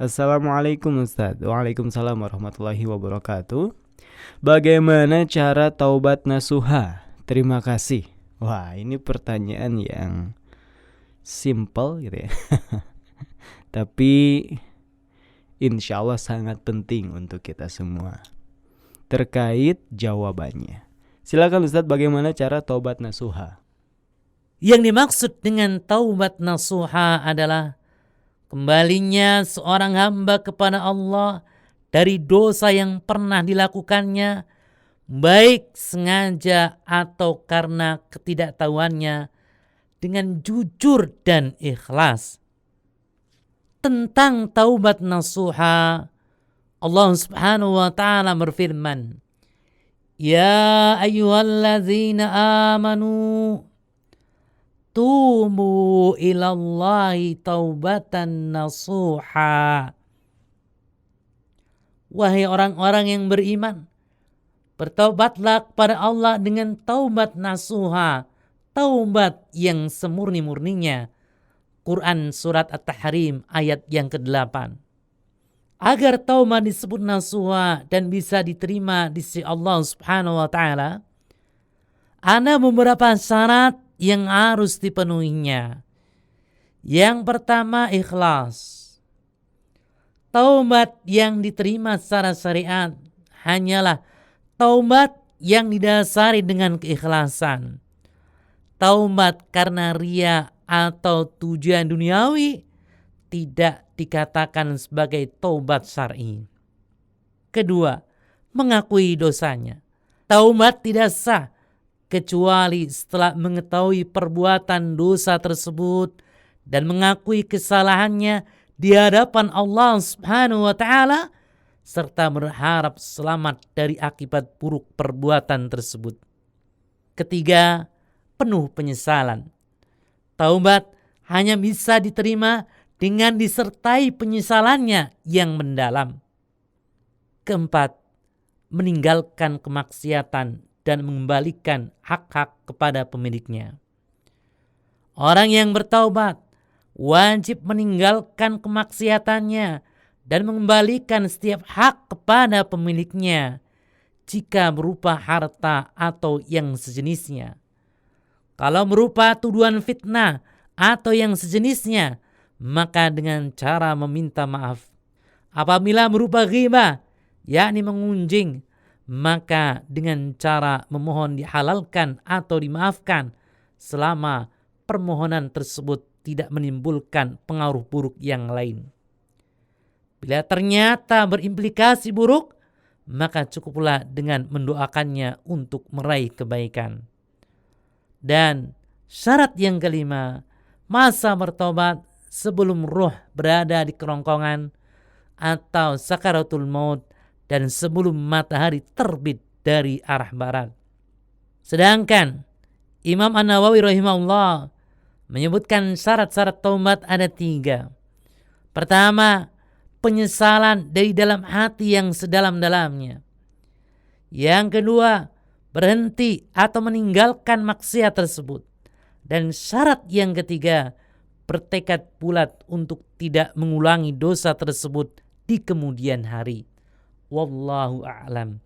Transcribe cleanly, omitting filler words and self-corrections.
Assalamualaikum Ustaz. Waalaikumsalam warahmatullahi wabarakatuh. Bagaimana cara taubat nasuha? Terima kasih. Wah, ini pertanyaan yang simple gitu ya. Tapi insya Allah sangat penting untuk kita semua. Terkait jawabannya, silakan Ustaz, bagaimana cara taubat nasuha? Yang dimaksud dengan taubat nasuha adalah kembalinya seorang hamba kepada Allah dari dosa yang pernah dilakukannya, baik sengaja atau karena ketidaktahuannya, dengan jujur dan ikhlas. Tentang taubat nasuha, Allah Subhanahu wa taala berfirman, "Ya ayyuhalladzina amanu tubu ilallahi taubatan nasuha." Wahai orang-orang yang beriman, bertaubatlah kepada Allah dengan taubat nasuha, taubat yang semurni-murninya. Quran surat At-Tahrim ayat yang ke-8. Agar taubat disebut nasuha dan bisa diterima di sisi Allah Subhanahu wa taala, ada beberapa syarat yang harus dipenuhinya. Yang pertama, ikhlas. Taubat yang diterima secara syariat hanyalah taubat yang didasari dengan keikhlasan. Taubat karena ria atau tujuan duniawi tidak dikatakan sebagai taubat syar'i. Kedua, mengakui dosanya. Taubat tidak sah kecuali setelah mengetahui perbuatan dosa tersebut dan mengakui kesalahannya di hadapan Allah Subhanahu wa taala serta berharap selamat dari akibat buruk perbuatan tersebut. Ketiga, penuh penyesalan. Taubat hanya bisa diterima dengan disertai penyesalannya yang mendalam. Keempat, meninggalkan kemaksiatan dan mengembalikan hak-hak kepada pemiliknya. Orang yang bertaubat wajib meninggalkan kemaksiatannya dan mengembalikan setiap hak kepada pemiliknya jika berupa harta atau yang sejenisnya. Kalau berupa tuduhan fitnah atau yang sejenisnya, maka dengan cara meminta maaf. Apabila berupa ghibah, yakni mengunjing, maka dengan cara memohon dihalalkan atau dimaafkan selama permohonan tersebut tidak menimbulkan pengaruh buruk yang lain. Bila ternyata berimplikasi buruk, maka cukuplah dengan mendoakannya untuk meraih kebaikan. Dan syarat yang kelima, masa bertobat sebelum roh berada di kerongkongan atau sakaratul maut dan sebelum matahari terbit dari arah barat. Sedangkan Imam An-Nawawi rahimahullah menyebutkan syarat-syarat taubat ada 3. Pertama, penyesalan dari dalam hati yang sedalam-dalamnya. Yang kedua, berhenti atau meninggalkan maksiat tersebut. Dan syarat yang ketiga, bertekad bulat untuk tidak mengulangi dosa tersebut di kemudian hari. Wallahu a'lam.